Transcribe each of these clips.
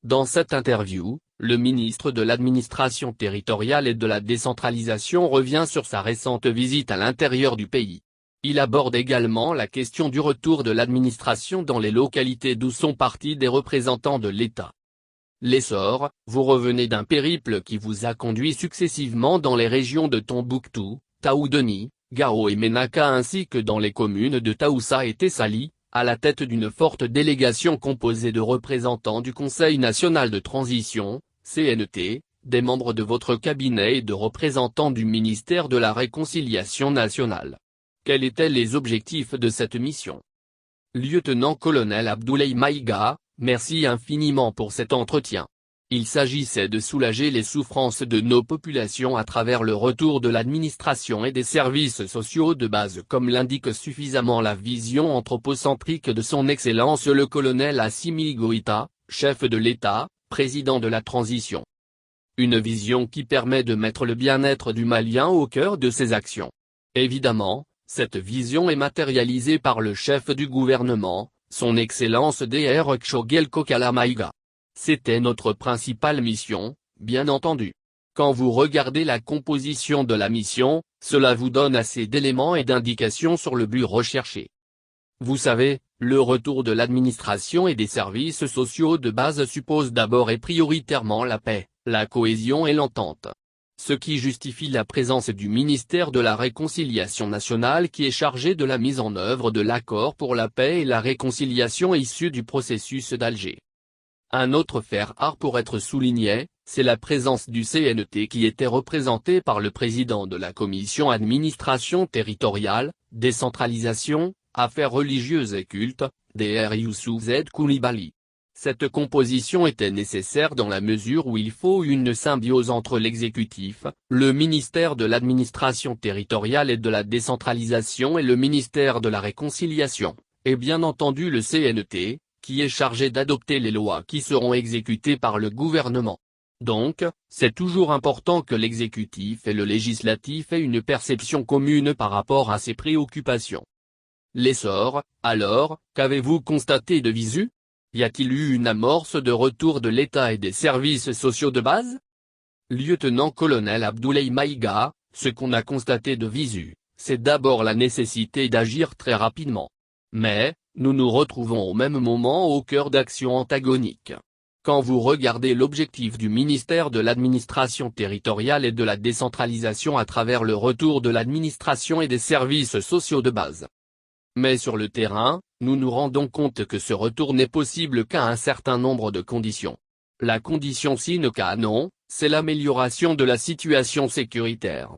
Dans cette interview, le ministre de l'Administration territoriale et de la décentralisation revient sur sa récente visite à l'intérieur du pays. Il aborde également la question du retour de l'administration dans les localités d'où sont partis des représentants de l'État. L'essor, vous revenez d'un périple qui vous a conduit successivement dans les régions de Tombouctou, Taoudeni, Gao et Ménaka ainsi que dans les communes de Taoussa et Tessali, à la tête d'une forte délégation composée de représentants du Conseil national de transition, CNT, des membres de votre cabinet et de représentants du ministère de la Réconciliation nationale. Quels étaient les objectifs de cette mission? Lieutenant-colonel Abdoulaye Maïga, merci infiniment pour cet entretien. Il s'agissait de soulager les souffrances de nos populations à travers le retour de l'administration et des services sociaux de base comme l'indique suffisamment la vision anthropocentrique de son Excellence le colonel Assimi Goïta, chef de l'État, président de la transition. Une vision qui permet de mettre le bien-être du Malien au cœur de ses actions. Évidemment, cette vision est matérialisée par le chef du gouvernement, son Excellence Dr Tchogel Kokala Maïga. C'était notre principale mission, bien entendu. Quand vous regardez la composition de la mission, cela vous donne assez d'éléments et d'indications sur le but recherché. Vous savez, le retour de l'administration et des services sociaux de base suppose d'abord et prioritairement la paix, la cohésion et l'entente. Ce qui justifie la présence du ministère de la Réconciliation nationale qui est chargé de la mise en œuvre de l'accord pour la paix et la réconciliation issu du processus d'Alger. Un autre fer rare pour être souligné, c'est la présence du CNT qui était représenté par le président de la commission administration territoriale, décentralisation, affaires religieuses et cultes, Dr Youssouf Z Koulibaly. Cette composition était nécessaire dans la mesure où il faut une symbiose entre l'exécutif, le ministère de l'administration territoriale et de la décentralisation et le ministère de la réconciliation, et bien entendu le CNT, qui est chargé d'adopter les lois qui seront exécutées par le gouvernement. Donc, c'est toujours important que l'exécutif et le législatif aient une perception commune par rapport à ces préoccupations. L'essor, alors, qu'avez-vous constaté de visu? Y a-t-il eu une amorce de retour de l'État et des services sociaux de base? Lieutenant-colonel Abdoulaye Maïga, ce qu'on a constaté de visu, c'est d'abord la nécessité d'agir très rapidement. Mais, nous nous retrouvons au même moment au cœur d'actions antagoniques. Quand vous regardez l'objectif du ministère de l'administration territoriale et de la décentralisation à travers le retour de l'administration et des services sociaux de base. Mais sur le terrain, nous nous rendons compte que ce retour n'est possible qu'à un certain nombre de conditions. La condition sine qua non, c'est l'amélioration de la situation sécuritaire.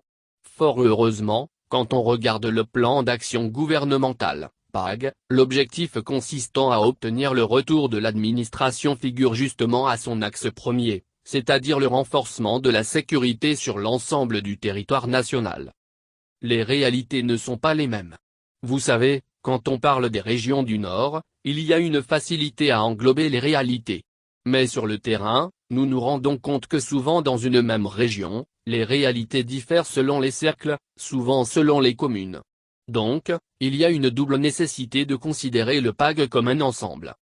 Fort heureusement, quand on regarde le plan d'action gouvernemental, PAG, l'objectif consistant à obtenir le retour de l'administration figure justement à son axe premier, c'est-à-dire le renforcement de la sécurité sur l'ensemble du territoire national. Les réalités ne sont pas les mêmes. Vous savez, quand on parle des régions du Nord, il y a une facilité à englober les réalités. Mais sur le terrain, nous nous rendons compte que souvent dans une même région, les réalités diffèrent selon les cercles, souvent selon les communes. Donc, il y a une double nécessité de considérer le PAG comme un ensemble.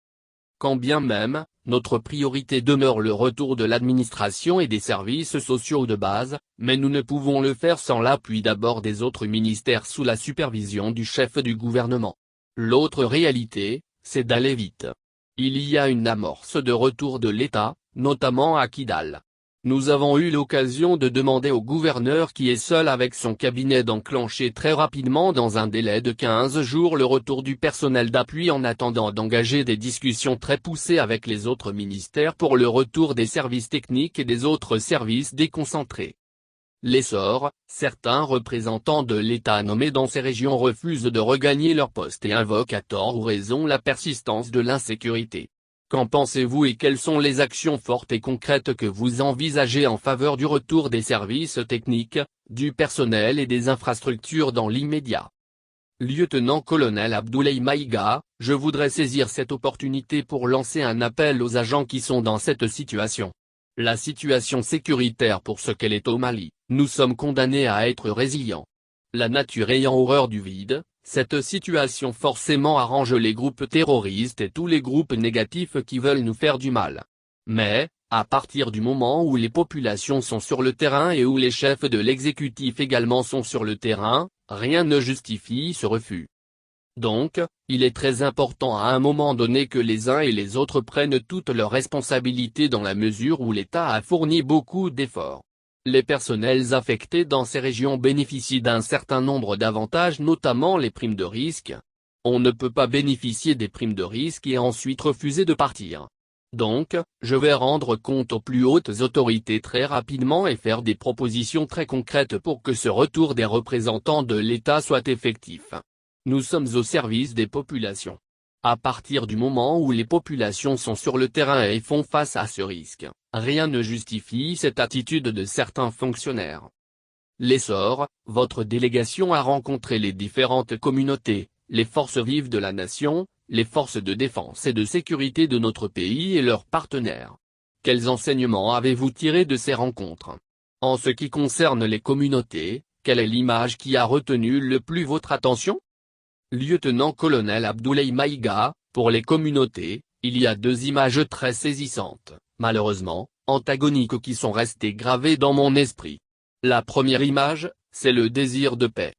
Quand bien même, notre priorité demeure le retour de l'administration et des services sociaux de base, mais nous ne pouvons le faire sans l'appui d'abord des autres ministères sous la supervision du chef du gouvernement. L'autre réalité, c'est d'aller vite. Il y a une amorce de retour de l'État, notamment à Kidal. Nous avons eu l'occasion de demander au gouverneur qui est seul avec son cabinet d'enclencher très rapidement dans un délai de 15 jours le retour du personnel d'appui en attendant d'engager des discussions très poussées avec les autres ministères pour le retour des services techniques et des autres services déconcentrés. L'essor, certains représentants de l'État nommés dans ces régions refusent de regagner leur poste et invoquent à tort ou raison la persistance de l'insécurité. Qu'en pensez-vous et quelles sont les actions fortes et concrètes que vous envisagez en faveur du retour des services techniques, du personnel et des infrastructures dans l'immédiat? Lieutenant-colonel Abdoulaye Maïga, je voudrais saisir cette opportunité pour lancer un appel aux agents qui sont dans cette situation. La situation sécuritaire pour ce qu'elle est au Mali, nous sommes condamnés à être résilients. La nature ayant horreur du vide, cette situation forcément arrange les groupes terroristes et tous les groupes négatifs qui veulent nous faire du mal. Mais, à partir du moment où les populations sont sur le terrain et où les chefs de l'exécutif également sont sur le terrain, rien ne justifie ce refus. Donc, il est très important à un moment donné que les uns et les autres prennent toutes leurs responsabilités dans la mesure où l'État a fourni beaucoup d'efforts. Les personnels affectés dans ces régions bénéficient d'un certain nombre d'avantages, notamment les primes de risque. On ne peut pas bénéficier des primes de risque et ensuite refuser de partir. Donc, je vais rendre compte aux plus hautes autorités très rapidement et faire des propositions très concrètes pour que ce retour des représentants de l'État soit effectif. Nous sommes au service des populations. À partir du moment où les populations sont sur le terrain et font face à ce risque, rien ne justifie cette attitude de certains fonctionnaires. L'essor, votre délégation a rencontré les différentes communautés, les forces vives de la nation, les forces de défense et de sécurité de notre pays et leurs partenaires. Quels enseignements avez-vous tirés de ces rencontres? En ce qui concerne les communautés, quelle est l'image qui a retenu le plus votre attention? Lieutenant-colonel Abdoulaye Maïga, pour les communautés, il y a deux images très saisissantes, malheureusement, antagoniques qui sont restées gravées dans mon esprit. La première image, c'est le désir de paix.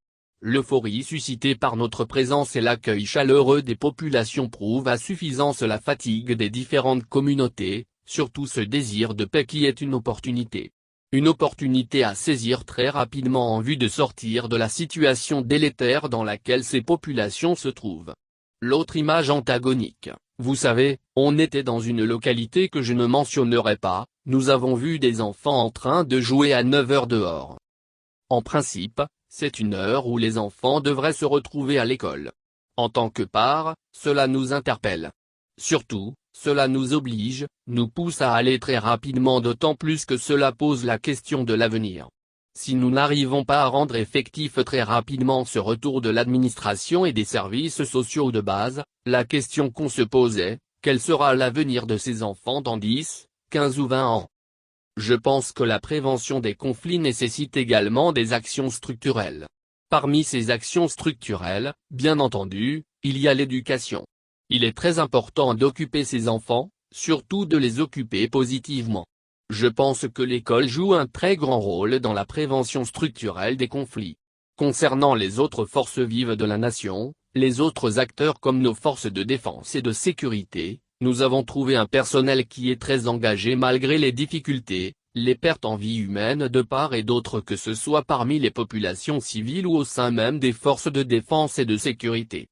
L'euphorie suscitée par notre présence et l'accueil chaleureux des populations prouvent à suffisance la fatigue des différentes communautés, surtout ce désir de paix qui est une opportunité. Une opportunité à saisir très rapidement en vue de sortir de la situation délétère dans laquelle ces populations se trouvent. L'autre image antagonique, vous savez, on était dans une localité que je ne mentionnerai pas, nous avons vu des enfants en train de jouer à 9 heures dehors. En principe, c'est une heure où les enfants devraient se retrouver à l'école. En tant que parents, cela nous interpelle. Surtout, cela nous oblige, nous pousse à aller très rapidement, d'autant plus que cela pose la question de l'avenir. Si nous n'arrivons pas à rendre effectif très rapidement ce retour de l'administration et des services sociaux de base, la question qu'on se posait, quel sera l'avenir de ces enfants dans 10, 15 ou 20 ans? Je pense que la prévention des conflits nécessite également des actions structurelles. Parmi ces actions structurelles, bien entendu, il y a l'éducation. Il est très important d'occuper ces enfants, surtout de les occuper positivement. Je pense que l'école joue un très grand rôle dans la prévention structurelle des conflits. Concernant les autres forces vives de la nation, les autres acteurs comme nos forces de défense et de sécurité, nous avons trouvé un personnel qui est très engagé malgré les difficultés, les pertes en vie humaine de part et d'autre, que ce soit parmi les populations civiles ou au sein même des forces de défense et de sécurité.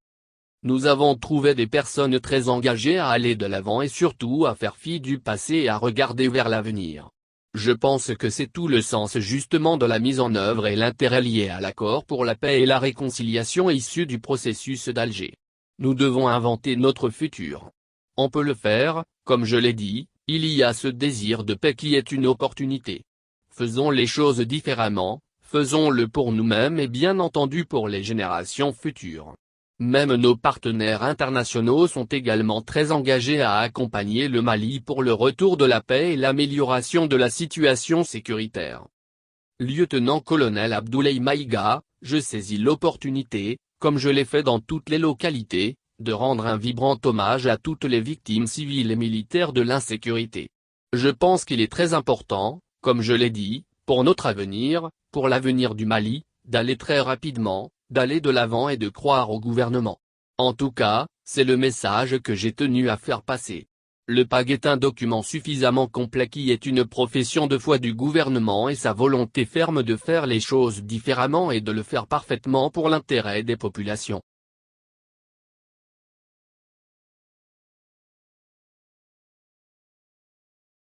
Nous avons trouvé des personnes très engagées à aller de l'avant et surtout à faire fi du passé et à regarder vers l'avenir. Je pense que c'est tout le sens justement de la mise en œuvre et l'intérêt lié à l'accord pour la paix et la réconciliation issu du processus d'Alger. Nous devons inventer notre futur. On peut le faire, comme je l'ai dit, il y a ce désir de paix qui est une opportunité. Faisons les choses différemment, faisons-le pour nous-mêmes et bien entendu pour les générations futures. Même nos partenaires internationaux sont également très engagés à accompagner le Mali pour le retour de la paix et l'amélioration de la situation sécuritaire. Lieutenant-colonel Abdoulaye Maïga, je saisis l'opportunité, comme je l'ai fait dans toutes les localités, de rendre un vibrant hommage à toutes les victimes civiles et militaires de l'insécurité. Je pense qu'il est très important, comme je l'ai dit, pour notre avenir, pour l'avenir du Mali, d'aller très rapidement, d'aller de l'avant et de croire au gouvernement. En tout cas, c'est le message que j'ai tenu à faire passer. Le PAG est un document suffisamment complet qui est une profession de foi du gouvernement et sa volonté ferme de faire les choses différemment et de le faire parfaitement pour l'intérêt des populations.